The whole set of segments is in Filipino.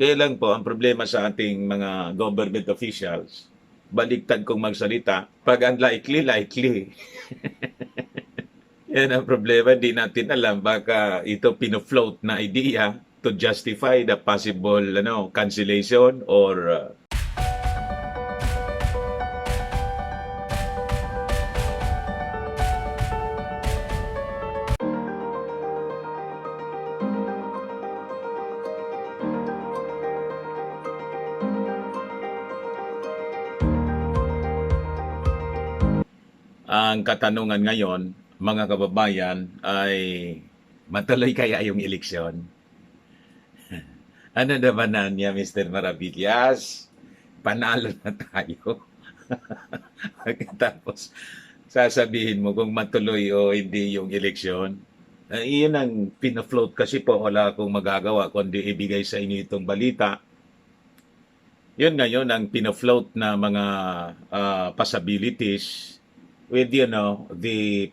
Kaya lang po, ang problema sa ating mga government officials, baliktad kong magsalita, pag unlikely, likely. Yan ang problema, di natin alam, baka ito pino-float na idea to justify the possible cancellation or ang katanungan ngayon, mga kababayan, ay matuloy kaya yung eleksyon? Ano naman na niya, Mr. Maravillas? Panalo na tayo. Tapos, sasabihin mo kung matuloy o hindi yung eleksyon. Iyon ang pina-float kasi po, wala akong magagawa kundi ibigay sa inyo itong balita. Yun ngayon ang pina-float na mga possibilities with the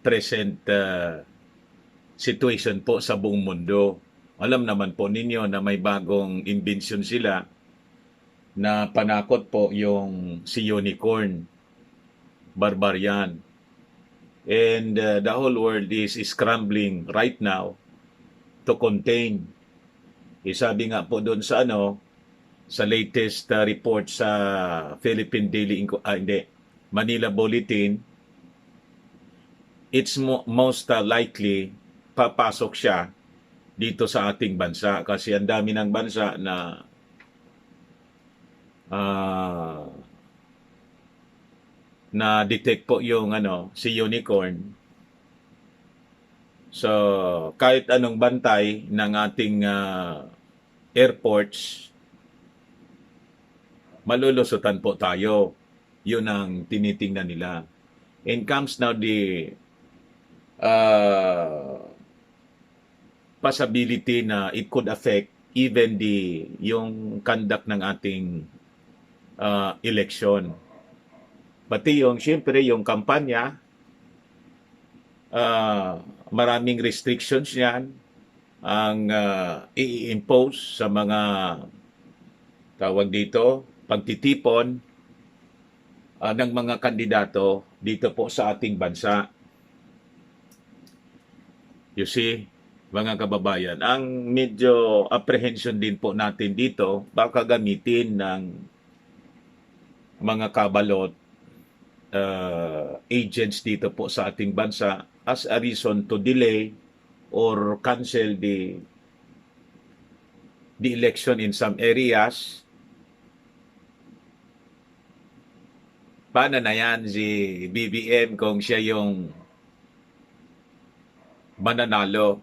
present situation po sa buong mundo. Alam naman po ninyo na may bagong invention sila na panakot po yung si unicorn, barbarian. And the whole world is scrambling right now to contain. Sabi nga po doon sa sa latest report sa Philippine Manila Bulletin, it's most likely papasok siya dito sa ating bansa kasi ang dami ng bansa na na-detect po yung si unicorn. So, kahit anong bantay ng ating airports, malulusutan po tayo. Yun ang tinitingnan nila. And comes now the possibility na it could affect even yung conduct ng ating election. Pati siyempre yung kampanya, maraming restrictions yan ang i-impose sa mga tawag dito, pagtitipon ng mga kandidato dito po sa ating bansa. You see, mga kababayan, ang medyo apprehension din po natin dito, baka gamitin ng mga kabalot agents dito po sa ating bansa as a reason to delay or cancel the election in some areas. Paano na yan si BBM kung siya yung mananalo?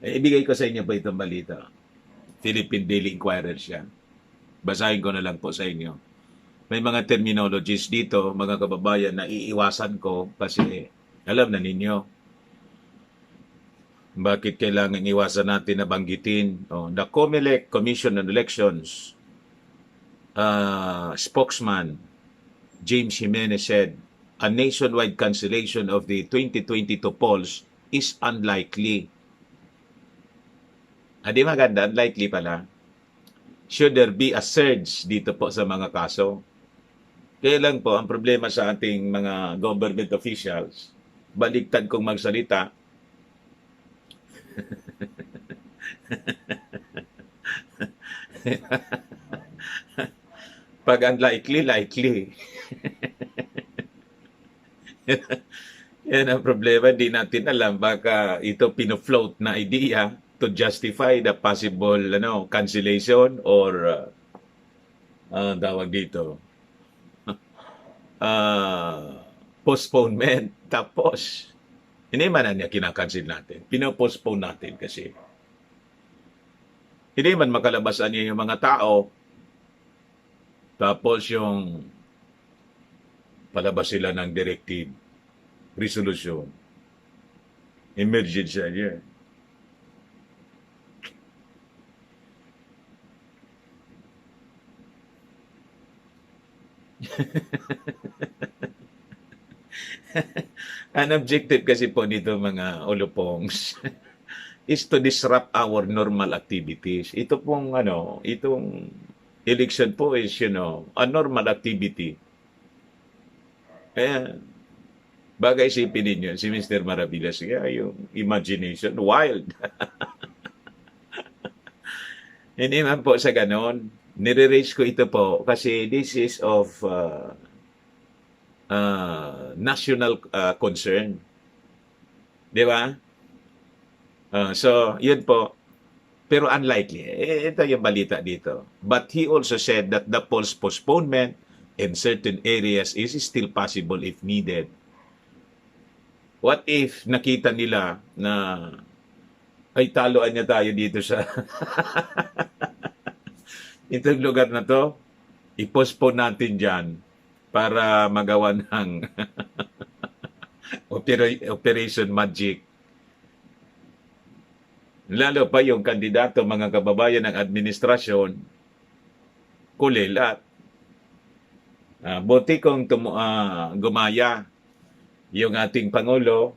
Ibigay ko sa inyo po itong balita. Philippine Daily Inquirer siya. Basahin ko na lang po sa inyo. May mga terminologies dito, mga kababayan, na iiwasan ko kasi alam na ninyo bakit kailangan iwasan natin na banggitin. The COMELEC Commission on Elections spokesman James Jimenez said, a nationwide cancellation of the 2022 polls is unlikely. Di maganda, unlikely pala. Should there be a surge dito po sa mga kaso? Kaya lang po, ang problema sa ating mga government officials, baliktad kong magsalita, pag unlikely, likely. Yan ang problema, di natin alam, baka ito pino-float na idea to justify the possible cancellation or tawag dito postponement. Tapos hindi man na niya kinakancel natin, pinopostpone natin kasi hindi man makalabasan niya yung mga tao. Tapos yung palabas sila ng directive, resolution, emergency niya. Ang objective kasi po nito mga ulupongs, is to disrupt our normal activities. Ito pong itong election po is, a normal activity. Kaya, bagay isipin ninyo, si Mr. Maravillas, kaya yung imagination, wild. Hindi man po sa ganon. Nire-raise ko ito po kasi this is of national concern. Di ba? So, yun po. Pero unlikely. Ito yung balita dito. But he also said that the polls postponement in certain areas is still possible if needed. What if nakita nila na ay taloan niya tayo dito sa itong lugar na to, i-postpone natin dyan para magawa ng Operation Magic. Lalo pa yung kandidato, mga kababayan ng administrasyon, kulilat. Buti kung gumaya yung ating Pangulo,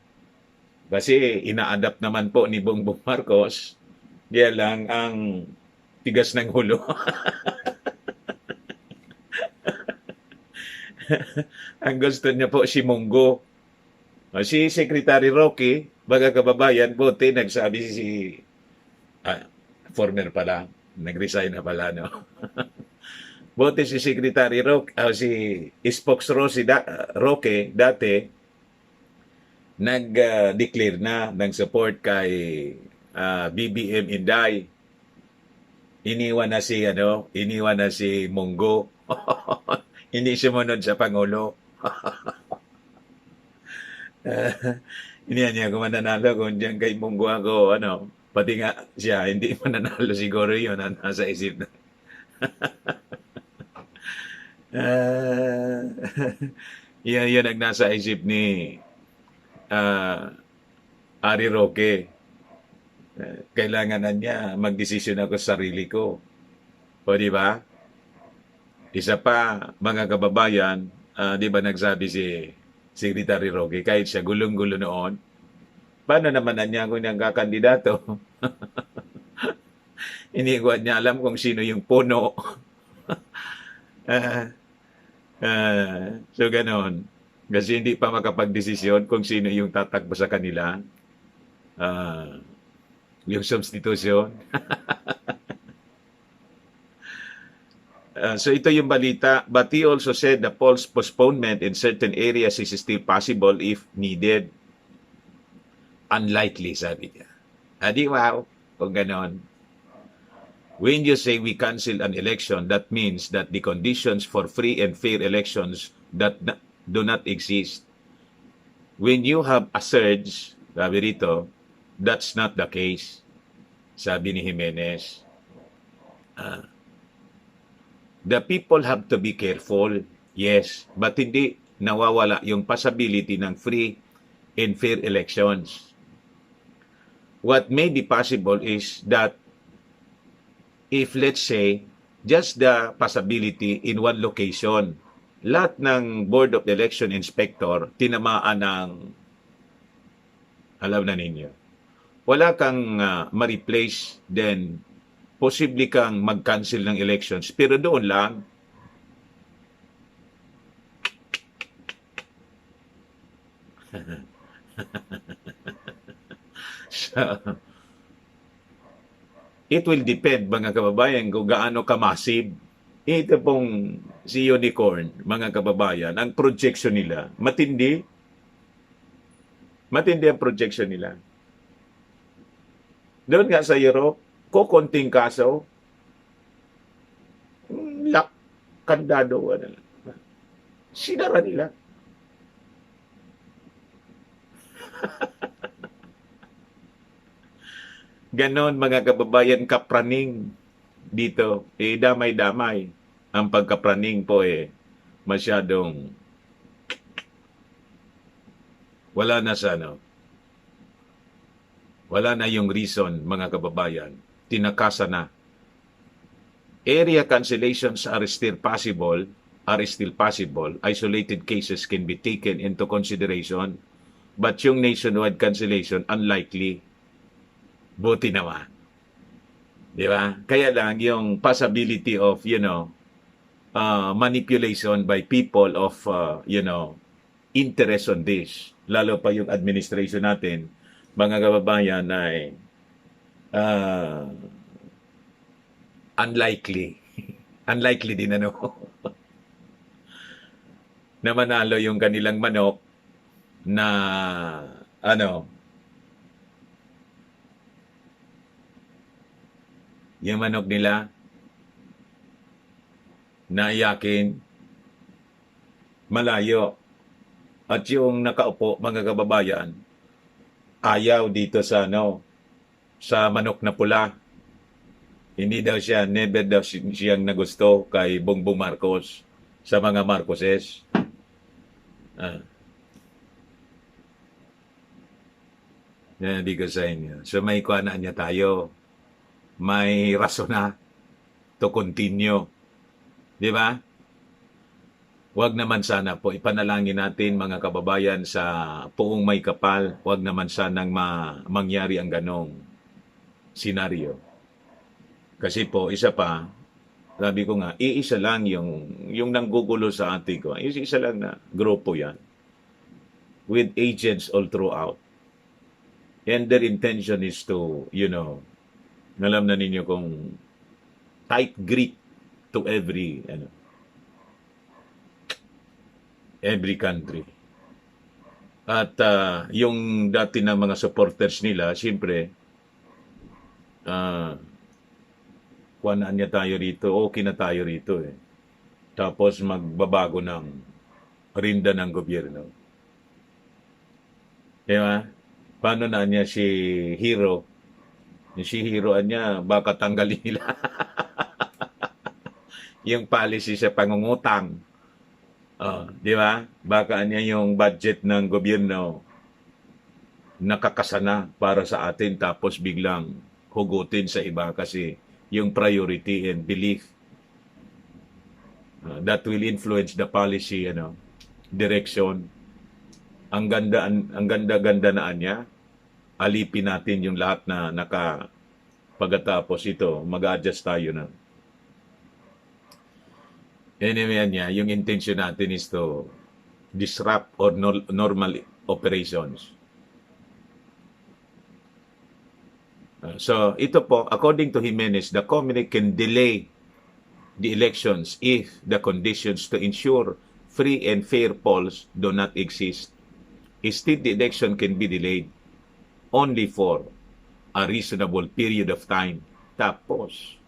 kasi ina-adapt naman po ni Bongbong Marcos, kaya lang ang tigas ng hulo. Ang gusto niya po si Munggo. Si Secretary Roque, mga kababayan, buti nagsabi si former pala, nag-resign na pala, no? Buti si Secretary Roque, si Roque dati, nag-declare na ng support kay BBM Inday. Iniwan na si Munggo. Hindi sumunod sa Pangulo. Hindi niya kung mananalo kung diyan kay Munggo ako, pati nga siya, hindi mananalo siguro yun, nasa isip na. Yan ang nasa isip ni Ari Roque. Kailangan na niya magdesisyon ako sa sarili ko. O di ba? Isa pa, mga kababayan, di ba nagsabi si Secretary Roque, kahit siya gulong-gulo noon, paano naman na niya kung niyang kakandidato? Hindi ko niya alam kung sino yung puno. So ganon. Kasi hindi pa makapag-desisyon kung sino yung tatakbo sa kanila. Yung substitution. So ito yung balita. But he also said the polls postponement in certain areas is still possible if needed. Unlikely, sabi niya. Adi wow, kung ganon. When you say we cancel an election, that means that the conditions for free and fair elections that do not exist. When you have a surge, sabi rito, that's not the case, sabi ni Jimenez. The people have to be careful, yes, but hindi nawawala yung possibility ng free and fair elections. What may be possible is that if, let's say, just the possibility in one location, lahat ng Board of Election Inspector tinamaan ng, alam na ninyo, wala kang ma-replace, then posible kang mag-cancel ng elections, pero doon lang. So, it will depend, mga kababayan, kung gaano ka-massive. Ito pong si Unicorn, mga kababayan, ang projection nila, matindi. Matindi ang projection nila. Doon nga sa Europe, kukunting kaso, kandado, sinara nila. Ganon, mga kababayan, kapraning dito. Damay-damay. Ang pagkapraning po masyadong wala na sa wala na yung reason, mga kababayan. Tinakasa na. Area cancellations are still possible. Isolated cases can be taken into consideration. But yung nationwide cancellation, unlikely. Buti naman. Di ba? Kaya lang yung possibility of, manipulation by people of, interest on this. Lalo pa yung administration natin, mga kababayan, ay uh, unlikely. Unlikely din na manalo yung kanilang manok na ano, yung manok nila na iyakin malayo. At yung nakaupo, mga kababayan, ayaw dito sa sa manok na pula. Hindi daw siya, never daw siyang nagusto kay Bongbong Marcos sa mga Marcoses. Ah, yan, di ko sa inyo. So may kuanaan niya tayo. May rason na to continue. Di ba? Huwag naman sana po, ipanalangin natin mga kababayan sa poong may kapal, huwag naman sanang mangyari ang ganong senaryo. Kasi po, isa pa, sabi ko nga, iisa lang yung nanggugulo sa ating ko. Isa lang na grupo yan. With agents all throughout. And their intention is to, alam na ninyo kung tight grip to every country. At yung dati na mga supporters nila, siyempre, kuanaan niya tayo rito, okay na tayo rito eh. Tapos magbabago ng rinda ng gobyerno. Diba? Paano na niya si Hero? Si Hero niya, baka tanggalin nila yung policy sa pangungutang. Di ba? Baka niya yung budget ng gobyerno nakakasana para sa atin tapos biglang hugutin sa iba kasi yung priority and belief that will influence the policy direction. Ang ganda na niya. Alipin natin yung lahat na pagkatapos ito, mag-adjust tayo na. Anyway niya, yung intention natin is to disrupt or normal operations. So, ito po, according to Jimenez, the Comelec can delay the elections if the conditions to ensure free and fair polls do not exist. Instead, the election can be delayed only for a reasonable period of time. Tapos,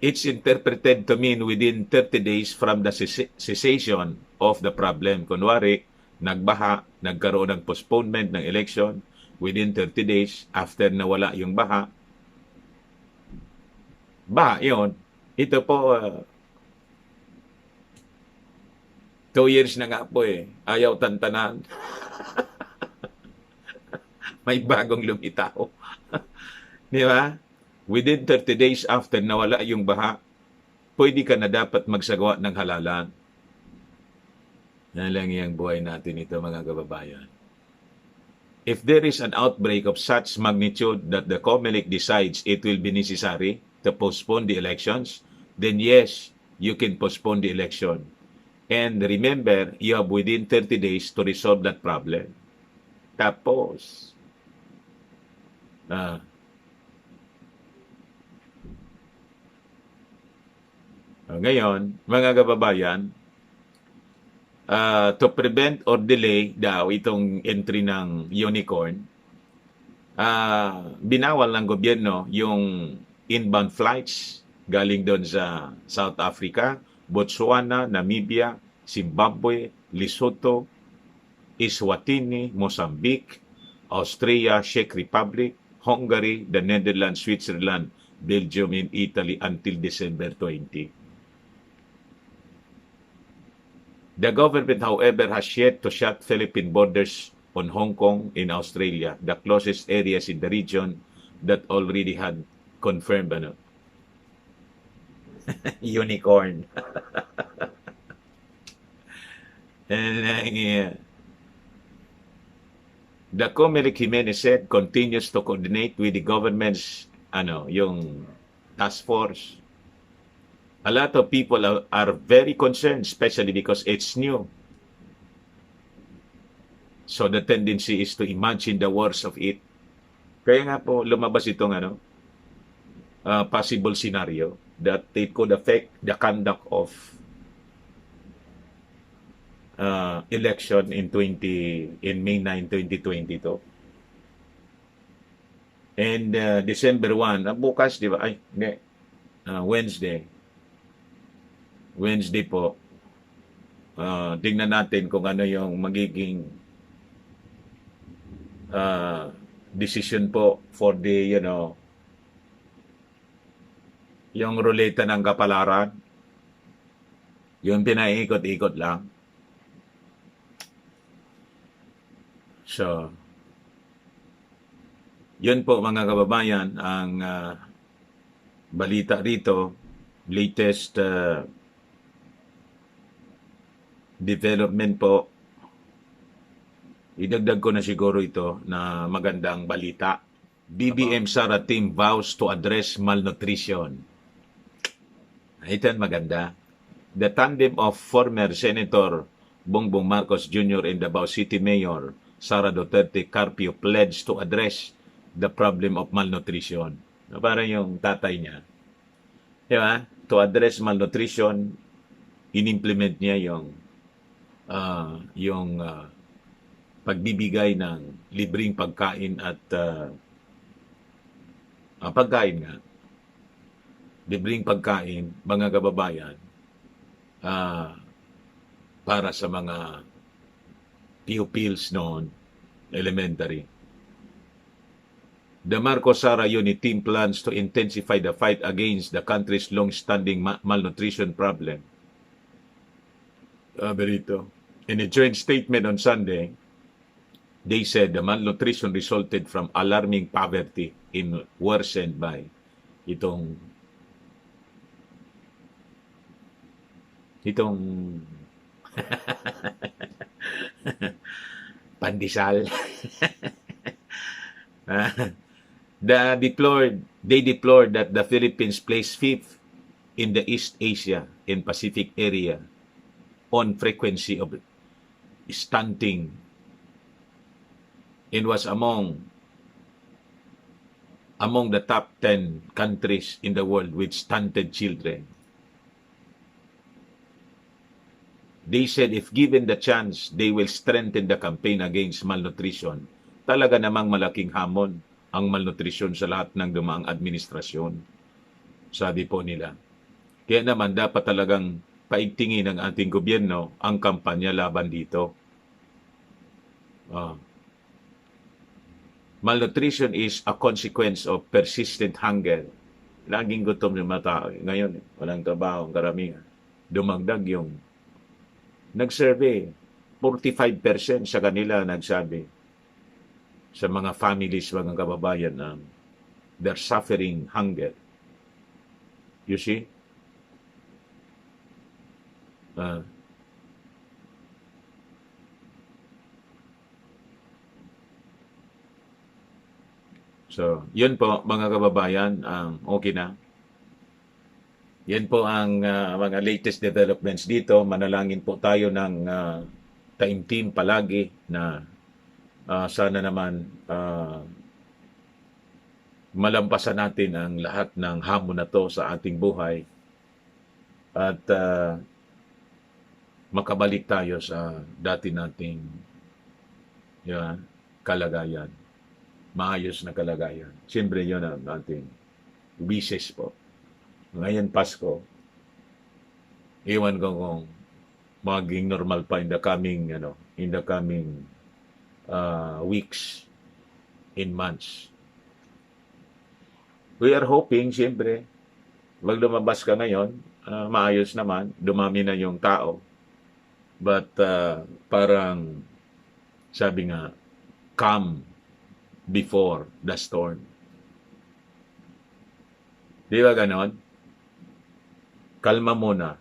it's interpreted to mean within 30 days from the cessation of the problem. Kunwari, nagbaha, nagkaroon ng postponement ng election within 30 days after nawala yung baha. Baha yun. Ito po, 2 years na nga po eh. Ayaw tantanan. May bagong lumitaw. Di ba? Within 30 days after nawala yung baha, pwede ka na dapat magsagawa ng halalan. Yan lang yung buhay natin ito, mga kababayan. If there is an outbreak of such magnitude that the Comelec decides it will be necessary to postpone the elections, then yes, you can postpone the election. And remember, you have within 30 days to resolve that problem. Tapos, ngayon, mga kababayan, to prevent or delay daw itong entry ng unicorn, binawal ng gobyerno yung inbound flights galing doon sa South Africa, Botswana, Namibia, Zimbabwe, Lesotho, Eswatini, Mozambique, Austria, Czech Republic, Hungary, the Netherlands, Switzerland, Belgium, and Italy until December 20. The government, however, has yet to shut Philippine borders on Hong Kong and Australia, the closest areas in the region that already had confirmed unicorn. And The Comelec Jimenez said continues to coordinate with the government's yung task force. A lot of people are very concerned, especially because it's new. So the tendency is to imagine the worst of it. Kaya nga po lumabas itong possible scenario that it could affect the conduct of election in May 9, 2022. And December 1, bukas, di ba? Ay, hindi. Wednesday po. Tingnan natin kung ano yung magiging decision po for the, yung ruleta ng kapalaran. Yung pinaikot-ikot lang. So, yun po mga kababayan ang balita rito, latest development po. Idagdag ko na siguro ito na magandang balita. BBM Sara team vows to address malnutrition. Ito maganda. The tandem of former Senator Bongbong Marcos Jr. and Davao City Mayor Sara Duterte Carpio pledged to address the problem of malnutrition. Parang yung tatay niya. Diba? To address malnutrition, in-implement niya yung pagbibigay ng libreng pagkain at pagkain nga. Libreng pagkain, mga kababayan, para sa mga pupils noon, elementary. The Marcos Sara Unit team plans to intensify the fight against the country's long-standing malnutrition problem. Berito. In a joint statement on Sunday, they said the malnutrition resulted from alarming poverty worsened by itong pandesal. They deplored that the Philippines placed fifth in the East Asia and Pacific area on frequency of stunting and was among the top 10 countries in the world with stunted children. They said if given the chance, they will strengthen the campaign against malnutrition. Talaga namang malaking hamon ang malnutrition sa lahat ng dumaang administrasyon. Sabi po nila. Kaya naman dapat talagang paigtingin ng ating gobyerno ang kampanya laban dito. Malnutrition is a consequence of persistent hunger. Laging gutom yung mga tao. Ngayon, walang trabaho, karamihan. Dumagdag yung nag-survey. 45% sa kanila nagsabi sa mga families, mga kababayan na they're suffering hunger. You see? So, yun po mga kababayan, okay na. Yan po ang mga latest developments dito. Manalangin po tayo ng taimtim palagi na sana naman malampasan natin ang lahat ng hamon na to sa ating buhay at makabalik tayo sa dati nating kalagayan. Maayos na kalagayan. Siyempre yun ang ating wishes po. Ngayon Pasko, iwan ko kung maging normal pa in the coming weeks in months. We are hoping, siyempre, wag lumabas ka ngayon, maayos naman, dumami na yung tao. But parang, sabi nga, calm before the storm. Di ba ganon? Kalma muna.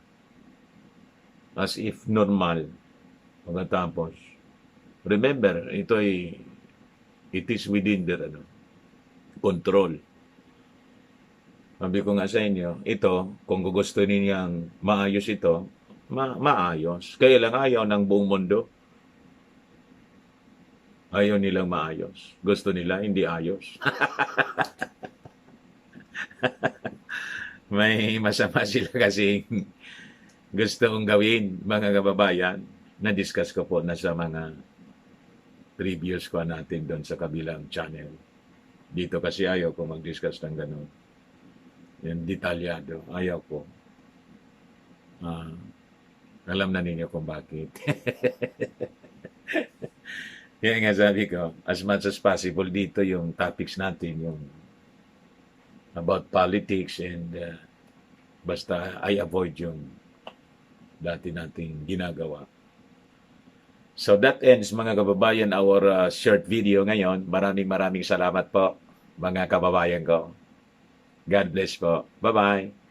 As if normal. Pagkatapos, remember, ito'y It is within their control. Sabi ko nga sa inyo, ito, kung gusto ninyang maayos ito, maayos. Kaya lang ayaw ng buong mundo. Ayaw nilang maayos. Gusto nila, hindi ayos. May masama sila kasi gusto kong gawin, mga kababayan. Na-discuss ko po na sa mga previous ko natin doon sa kabilang channel. Dito kasi ayaw ko mag-discuss ng ganun. Yung detalyado. Ayaw ko. Alam na ninyo kung bakit. Kaya nga sabi ko, as much as possible dito yung topics natin, yung about politics and basta I avoid yung dati nating ginagawa. So that ends, mga kababayan, our short video ngayon. Maraming salamat po, mga kababayan ko. God bless po. Bye-bye.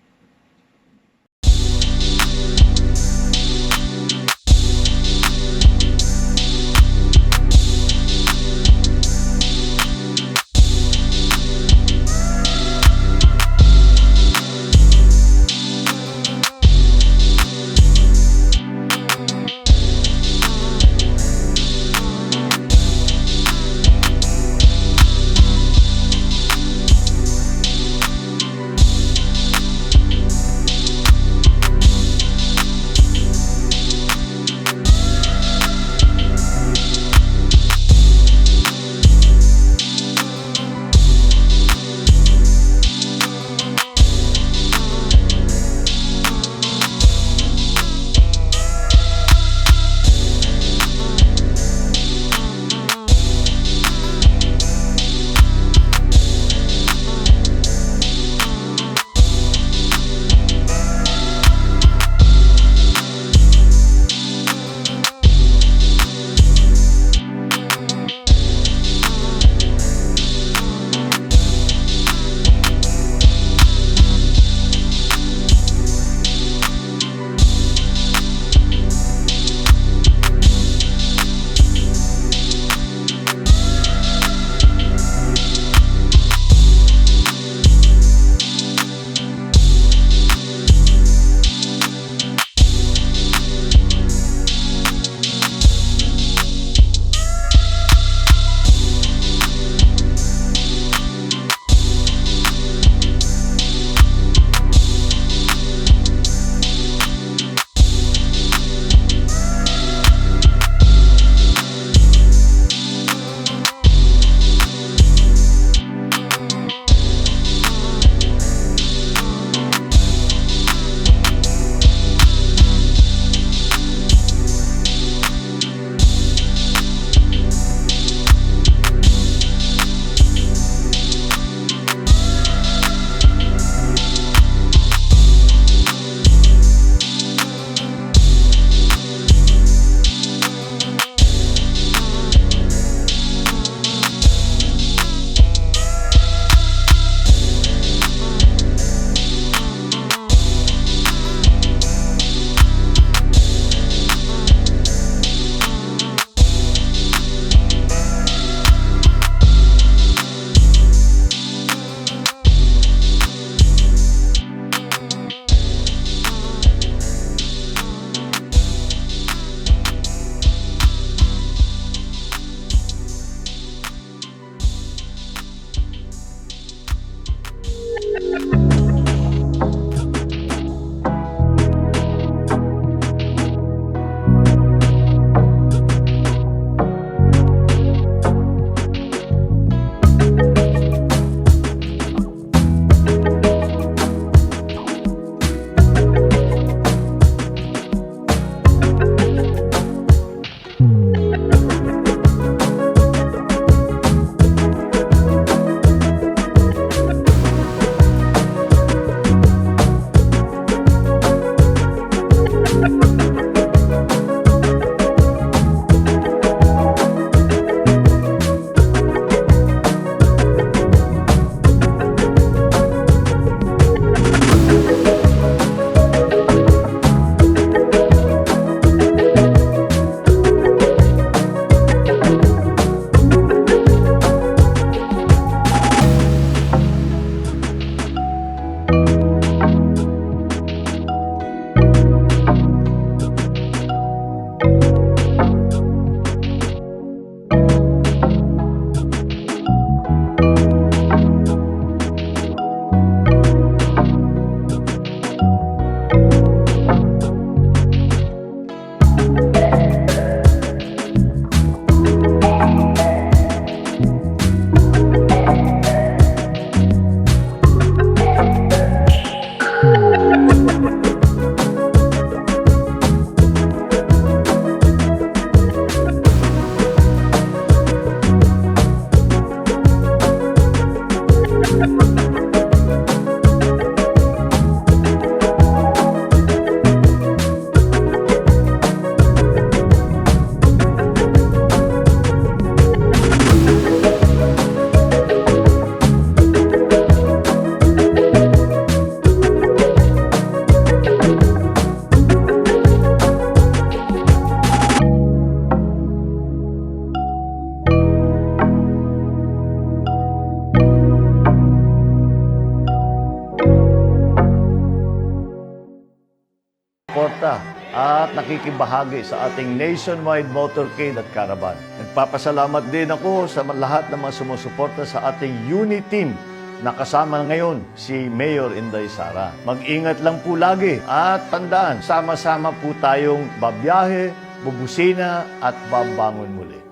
sumusuporta at nakikibahagi sa ating nationwide motorcade at caravan. Nagpapasalamat din ako sa lahat ng mga sumusuporta sa ating unit team na kasama ngayon si Mayor Inday Sara. Mag-ingat lang po lagi at tandaan, sama-sama po tayong babiyahe, bubusina at babangon muli.